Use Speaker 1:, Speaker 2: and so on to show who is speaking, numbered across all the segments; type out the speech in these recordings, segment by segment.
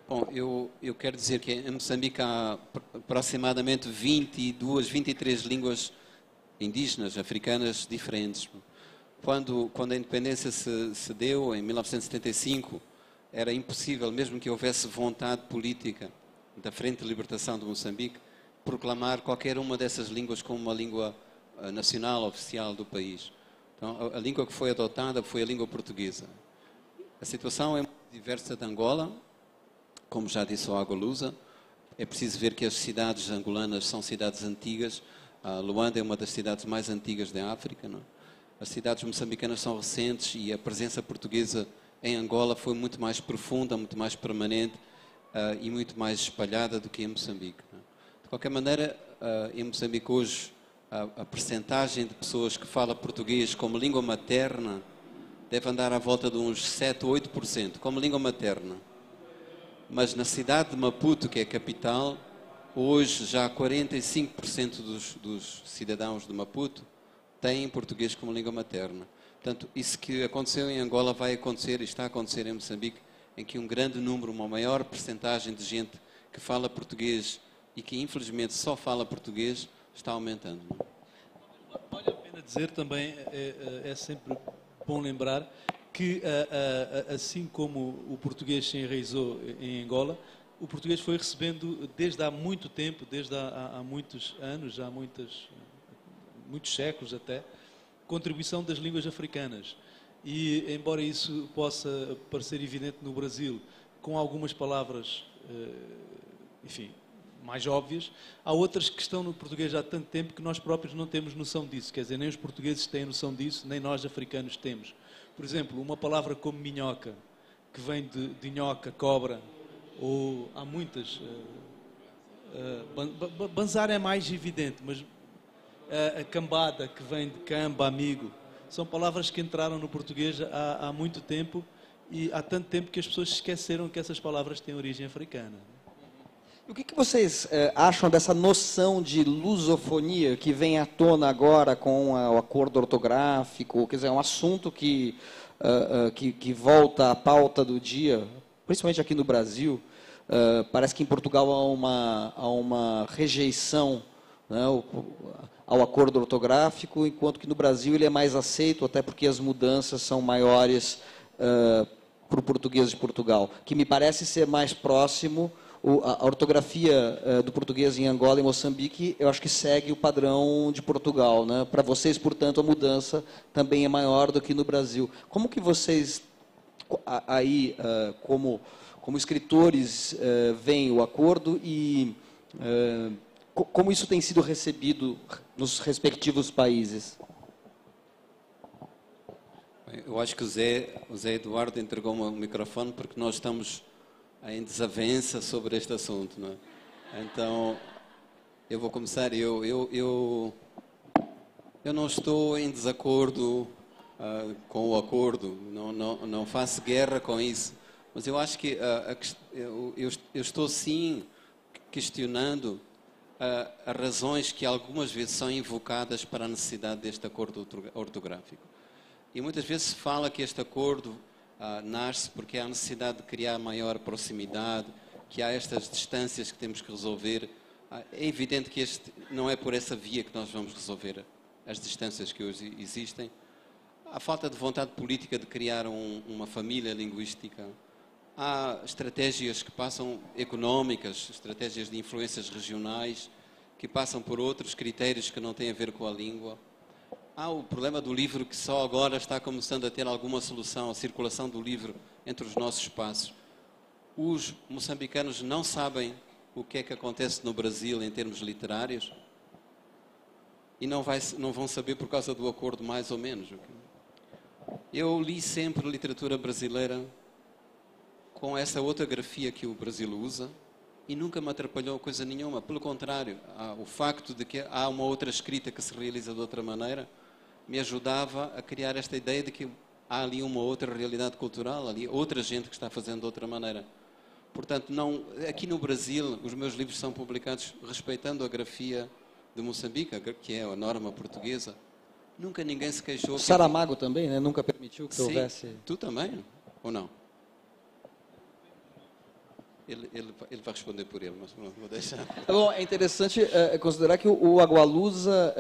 Speaker 1: Bom, eu quero dizer que em Moçambique há aproximadamente 22, 23 línguas indígenas, africanas, diferentes. Quando a independência se deu, em 1975, era impossível, mesmo que houvesse vontade política da Frente de Libertação de Moçambique, proclamar qualquer uma dessas línguas como uma língua nacional, oficial do país. Então, a língua que foi adotada foi a língua portuguesa. A situação é muito diversa de Angola, como já disse o Agualusa. É preciso ver que as cidades angolanas são cidades antigas. A Luanda é uma das cidades mais antigas da África, não é? As cidades moçambicanas são recentes e a presença portuguesa em Angola foi muito mais profunda, muito mais permanente e muito mais espalhada do que em Moçambique. Não é? De qualquer maneira, em Moçambique hoje, a percentagem de pessoas que falam português como língua materna deve andar à volta de uns 7 ou 8%, como língua materna. Mas na cidade de Maputo, que é a capital, hoje já 45% dos cidadãos de Maputo têm português como língua materna. Portanto, isso que aconteceu em Angola vai acontecer e está a acontecer em Moçambique, em que um grande número, uma maior percentagem de gente que fala português e que infelizmente só fala português está aumentando.
Speaker 2: Vale a pena dizer também, é sempre bom lembrar que assim como o português se enraizou em Angola, o português foi recebendo desde há muito tempo, desde há muitos anos, há muitos séculos até, contribuição das línguas africanas. E, embora isso possa parecer evidente no Brasil, com algumas palavras, enfim, mais óbvias, há outras que estão no português há tanto tempo que nós próprios não temos noção disso. Quer dizer, nem os portugueses têm noção disso, nem nós africanos temos. Por exemplo, uma palavra como minhoca, que vem de nhoca, cobra, ou há muitas. Banzar é mais evidente, mas a cambada, que vem de camba, amigo, são palavras que entraram no português há muito tempo e há tanto tempo que as pessoas esqueceram que essas palavras têm origem africana.
Speaker 3: O que vocês acham dessa noção de lusofonia que vem à tona agora com o acordo ortográfico? Quer dizer, é um assunto que volta à pauta do dia, principalmente aqui no Brasil. Parece que em Portugal há uma rejeição, né, ao acordo ortográfico, enquanto que no Brasil ele é mais aceito, até porque as mudanças são maiores para o português de Portugal, que me parece ser mais próximo. A ortografia do português em Angola e Moçambique, eu acho que segue o padrão de Portugal, né? Para vocês, portanto, a mudança também é maior do que no Brasil. Como que vocês, aí, como escritores, veem o acordo e como isso tem sido recebido nos respectivos países?
Speaker 1: Eu acho que o Zé Eduardo entregou-me o microfone porque nós estamos em desavença sobre este assunto, não é? Então, eu vou começar. Eu não estou em desacordo com o acordo, não faço guerra com isso, mas eu acho que eu estou sim questionando as razões que algumas vezes são invocadas para a necessidade deste acordo ortográfico. E muitas vezes se fala que este acordo nasce porque há a necessidade de criar maior proximidade, que há estas distâncias que temos que resolver. É evidente que este não é por essa via que nós vamos resolver as distâncias que hoje existem. Há falta de vontade política de criar uma família linguística. Há estratégias que passam económicas, estratégias de influências regionais, que passam por outros critérios que não têm a ver com a língua. Há o problema do livro, que só agora está começando a ter alguma solução, a circulação do livro entre os nossos espaços. Os moçambicanos não sabem o que é que acontece no Brasil em termos literários e não vão saber por causa do acordo, mais ou menos. Eu li sempre literatura brasileira com essa outra grafia que o Brasil usa e nunca me atrapalhou coisa nenhuma. Pelo contrário, o facto de que há uma outra escrita que se realiza de outra maneira me ajudava a criar esta ideia de que há ali uma outra realidade cultural, ali outra gente que está fazendo de outra maneira. Portanto, aqui no Brasil, os meus livros são publicados respeitando a grafia de Moçambique, que é a norma portuguesa. Nunca ninguém se queixou.
Speaker 3: O Saramago também, né? Nunca permitiu que houvesse...
Speaker 1: Tu também, ou não? ele vai responder por ele, mas não vou deixar.
Speaker 3: Bom, é interessante considerar que o Agualusa,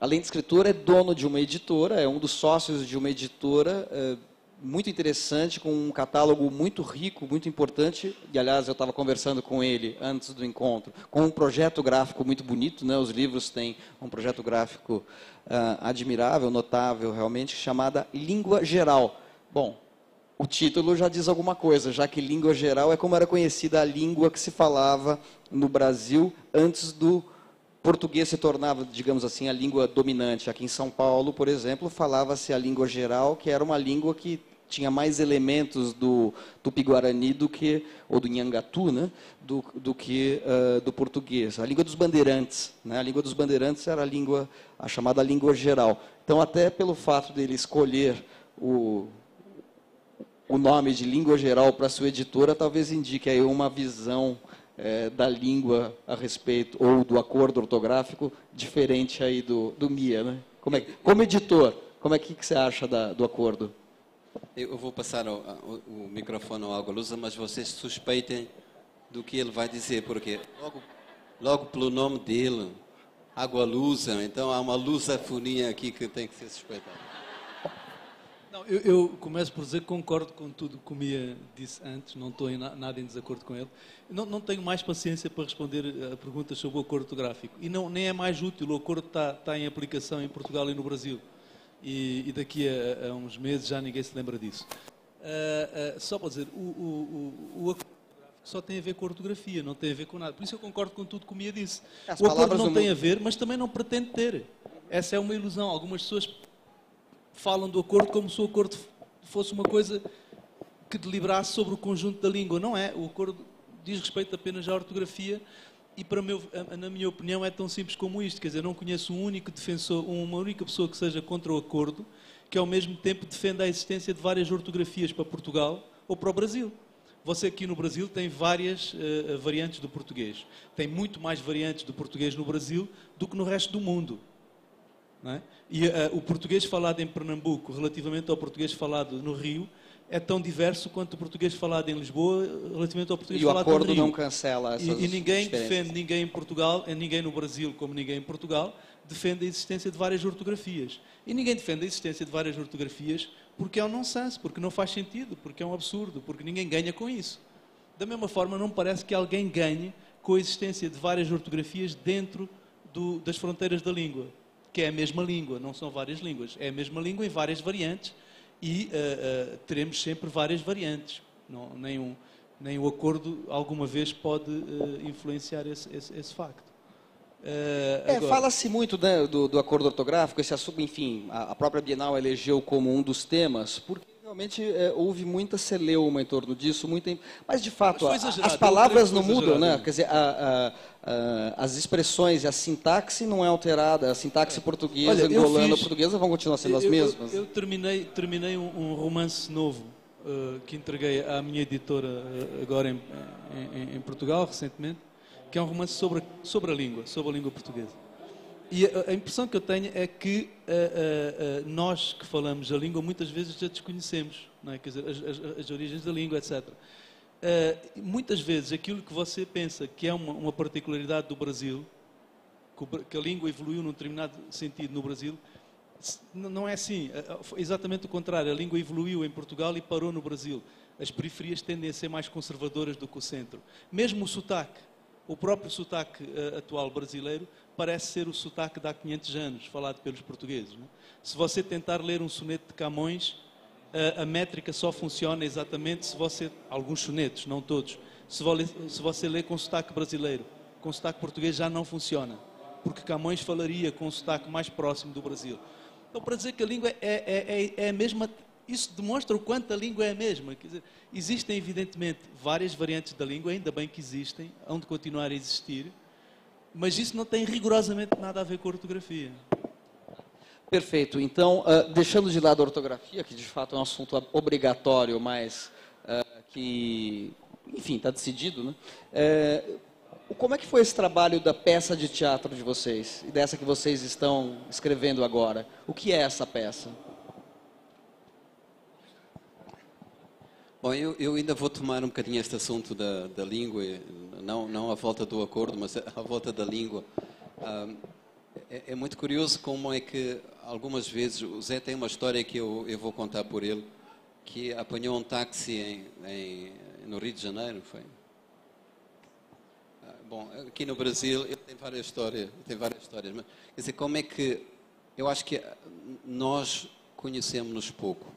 Speaker 3: além de escritor, é dono de uma editora, é um dos sócios de uma editora muito interessante, com um catálogo muito rico, muito importante. E, aliás, eu estava conversando com ele antes do encontro, com um projeto gráfico muito bonito, né? Os livros têm um projeto gráfico admirável, notável, realmente, chamada Língua Geral. Bom, o título já diz alguma coisa, já que língua geral é como era conhecida a língua que se falava no Brasil antes do português se tornava, digamos assim, a língua dominante. Aqui em São Paulo, por exemplo, falava-se a língua geral, que era uma língua que tinha mais elementos do tupi-guarani ou do nhangatu, né, do que do português. A língua dos bandeirantes, né, a língua dos bandeirantes era a chamada língua geral. Então, até pelo fato dele escolher o nome de língua geral para sua editora, talvez indique aí uma visão da língua a respeito, ou do acordo ortográfico, diferente aí do MIA, né? Como editor, como é que você acha do acordo?
Speaker 1: Eu vou passar o microfone ao Agualusa, mas vocês suspeitem do que ele vai dizer, porque logo pelo nome dele, Agualusa, então há uma lusofonia aqui que tem que ser suspeitada.
Speaker 2: Não, eu começo por dizer que concordo com tudo que o Mia disse antes, não estou nada em desacordo com ele. Não tenho mais paciência para responder a perguntas sobre o acordo ortográfico. E nem é mais útil, o acordo está em aplicação em Portugal e no Brasil. E daqui a uns meses já ninguém se lembra disso. Só para dizer, o acordo ortográfico só tem a ver com a ortografia, não tem a ver com nada. Por isso eu concordo com tudo que o Mia disse. O acordo não tem a ver, mas também não pretende ter. Essa é uma ilusão. Algumas pessoas falam do acordo como se o acordo fosse uma coisa que deliberasse sobre o conjunto da língua. Não é. O acordo diz respeito apenas à ortografia e, na minha opinião, é tão simples como isto. Quer dizer, não conheço um único defensor, uma única pessoa que seja contra o acordo, que ao mesmo tempo defenda a existência de várias ortografias para Portugal ou para o Brasil. Você aqui no Brasil tem várias variantes do português. Tem muito mais variantes do português no Brasil do que no resto do mundo. Não é? E o português falado em Pernambuco, relativamente ao português falado no Rio, é tão diverso quanto o português falado em Lisboa, relativamente ao português falado no Rio.
Speaker 3: E o acordo não cancela essas
Speaker 2: E ninguém
Speaker 3: diferenças.
Speaker 2: defende, ninguém em Portugal, ninguém no Brasil como ninguém em Portugal, defende a existência de várias ortografias. E ninguém defende a existência de várias ortografias porque é um nonsense, porque não faz sentido, porque é um absurdo, porque ninguém ganha com isso. Da mesma forma, não me parece que alguém ganhe com a existência de várias ortografias dentro das fronteiras da língua, que é a mesma língua, não são várias línguas, é a mesma língua em várias variantes e teremos sempre várias variantes. Nem o acordo alguma vez pode influenciar esse facto.
Speaker 3: Fala-se muito, né, do acordo ortográfico, esse assunto, enfim, a própria Bienal elegeu como um dos temas, porque realmente houve muita celeuma em torno disso, mas de fato as palavras não mudam, né? Quer dizer, as expressões e a sintaxe não é alterada, a sintaxe portuguesa, angolana, portuguesa vão continuar sendo as mesmas.
Speaker 2: Eu terminei um romance novo que entreguei à minha editora agora em Portugal, recentemente, que é um romance sobre a língua portuguesa. E a impressão que eu tenho é que nós que falamos a língua muitas vezes já desconhecemos, não é? Quer dizer, as origens da língua, etc. Muitas vezes aquilo que você pensa que é uma particularidade do Brasil, que a língua evoluiu num determinado sentido no Brasil, não é assim. Exatamente o contrário. A língua evoluiu em Portugal e parou no Brasil. As periferias tendem a ser mais conservadoras do que o centro. Mesmo o sotaque. O próprio sotaque atual brasileiro parece ser o sotaque de há 500 anos, falado pelos portugueses. Não é? Se você tentar ler um soneto de Camões, a métrica só funciona exatamente se você... Alguns sonetos, não todos. Se você lê com sotaque brasileiro. Com sotaque português já não funciona. Porque Camões falaria com um sotaque mais próximo do Brasil. Então, para dizer que a língua é a mesma... Isso demonstra o quanto a língua é a mesma. Quer dizer, existem, evidentemente, várias variantes da língua, ainda bem que existem, hão de continuar a existir, mas isso não tem rigorosamente nada a ver com a ortografia.
Speaker 3: Perfeito. Então, deixando de lado a ortografia, que de fato é um assunto obrigatório, mas que, enfim, está decidido, né? Como é que foi esse trabalho da peça de teatro de vocês, e dessa que vocês estão escrevendo agora? O que é essa peça?
Speaker 1: Bom, eu ainda vou tomar um bocadinho este assunto da língua, não à volta do acordo, mas à volta da língua. É muito curioso como é que, algumas vezes, o Zé tem uma história que eu vou contar por ele, que apanhou um táxi no Rio de Janeiro, foi? Bom, aqui no Brasil, ele tem várias histórias, mas, quer dizer, como é que, eu acho que nós conhecemos-nos pouco,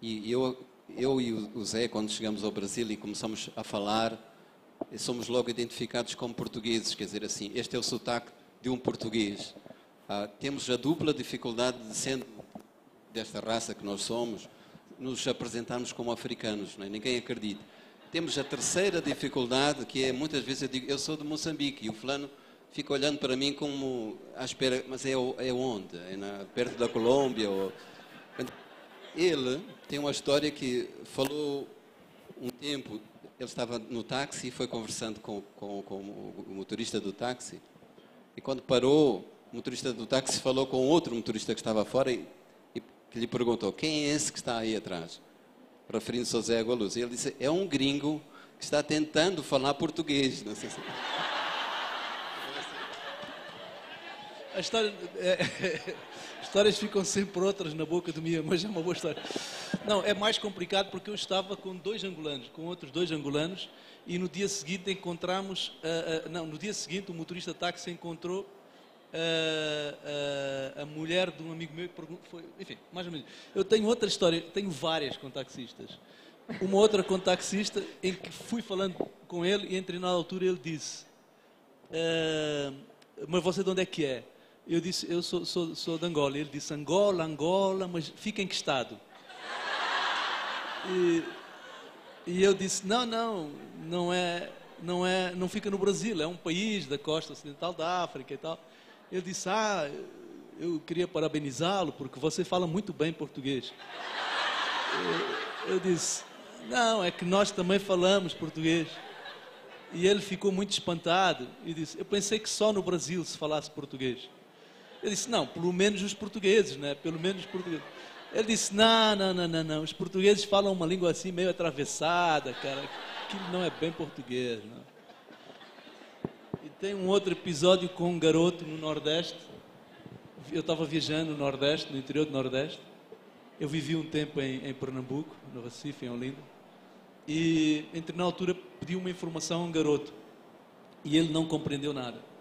Speaker 1: e eu e o Zé, quando chegamos ao Brasil e começamos a falar, somos logo identificados como portugueses, quer dizer assim, este é o sotaque de um português. Temos a dupla dificuldade de, sendo desta raça que nós somos, nos apresentarmos como africanos, não é? Ninguém acredita. Temos a terceira dificuldade, que é, muitas vezes eu digo, eu sou de Moçambique, e o fulano fica olhando para mim como à espera, mas é onde? Perto da Colômbia? Ele tem uma história que falou um tempo, ele estava no táxi e foi conversando com o motorista do táxi, e quando parou, o motorista do táxi falou com outro motorista que estava fora e que lhe perguntou, quem é esse que está aí atrás? Referindo-se ao Zé Agualuz. E ele disse, é um gringo que está tentando falar português. Não sei se...
Speaker 2: A história, histórias ficam sempre outras na boca do Mia, mas é uma boa história. Não, é mais complicado porque eu estava com outros dois angolanos, e no dia seguinte encontramos, no dia seguinte o motorista de táxi encontrou a mulher de um amigo meu, enfim, mais ou menos. Eu tenho outra história, tenho várias com taxistas. Uma outra com taxista, em que fui falando com ele e entre na altura ele disse, mas você de onde é que é? Eu disse, eu sou de Angola. Ele disse, Angola, mas fica em que estado? E eu disse, não fica no Brasil, é um país da costa ocidental da África e tal. Ele disse, eu queria parabenizá-lo porque você fala muito bem português. Eu disse, não, é que nós também falamos português. E ele ficou muito espantado e disse, eu pensei que só no Brasil se falasse português. Eu disse, não, pelo menos os portugueses, né? Pelo menos os portugueses. Ele disse, não, os portugueses falam uma língua assim meio atravessada, cara, aquilo não é bem português, não. E tem um outro episódio com um garoto no Nordeste. Eu estava viajando no Nordeste, no interior do Nordeste. Eu vivi um tempo em Pernambuco, no Recife, em Olinda. E, na altura, pedi uma informação a um garoto. E ele não compreendeu nada.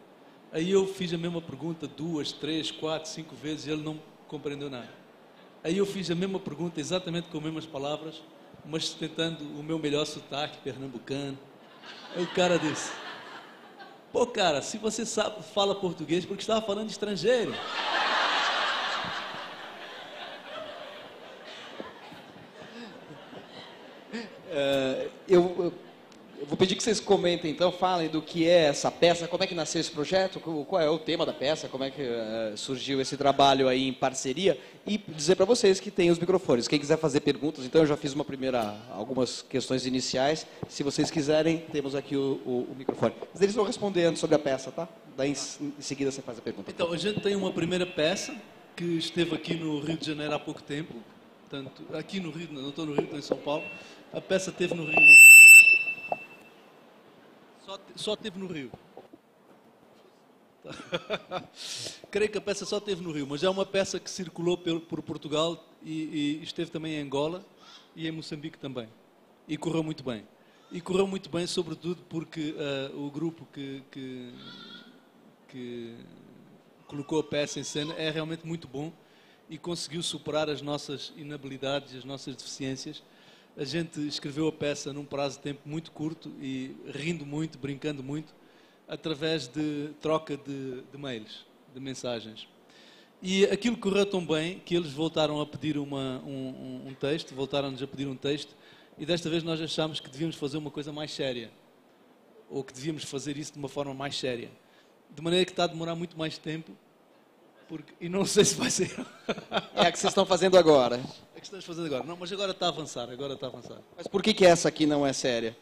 Speaker 2: Aí eu fiz a mesma pergunta 2, 3, 4, 5 vezes e ele não compreendeu nada. Aí eu fiz a mesma pergunta exatamente com as mesmas palavras, mas tentando o meu melhor sotaque pernambucano. Aí o cara disse, pô cara, se você fala português, porque estava falando estrangeiro.
Speaker 3: Eu vou pedir que vocês comentem, então, falem do que é essa peça, como é que nasceu esse projeto, qual é o tema da peça, como é que surgiu esse trabalho aí em parceria, e dizer para vocês que tem os microfones. Quem quiser fazer perguntas, então, eu já fiz algumas questões iniciais. Se vocês quiserem, temos aqui o microfone. Mas eles vão responder antes sobre a peça, tá? Daí, em seguida, você faz a pergunta.
Speaker 2: Então, a gente tem uma primeira peça que esteve aqui no Rio de Janeiro há pouco tempo. Portanto, aqui no Rio, não estou no Rio, estou em São Paulo. A peça esteve no Rio, não. Só teve no Rio. Creio que a peça só teve no Rio, mas é uma peça que circulou por Portugal e esteve também em Angola e em Moçambique também. E correu muito bem. E correu muito bem, sobretudo porque o grupo que colocou a peça em cena é realmente muito bom e conseguiu superar as nossas inabilidades, as nossas deficiências. A gente escreveu a peça num prazo de tempo muito curto e rindo muito, brincando muito, através de troca de mails, de mensagens. E aquilo correu tão bem que eles voltaram a pedir um texto, voltaram-nos a pedir um texto, e desta vez nós achámos que devíamos fazer uma coisa mais séria, ou que devíamos fazer isso de uma forma mais séria. De maneira que está a demorar muito mais tempo, e não sei se vai ser.
Speaker 3: É a que vocês estão fazendo agora.
Speaker 2: É que estamos fazendo agora. Não, mas agora está a avançar,
Speaker 3: Mas por que essa aqui não é séria?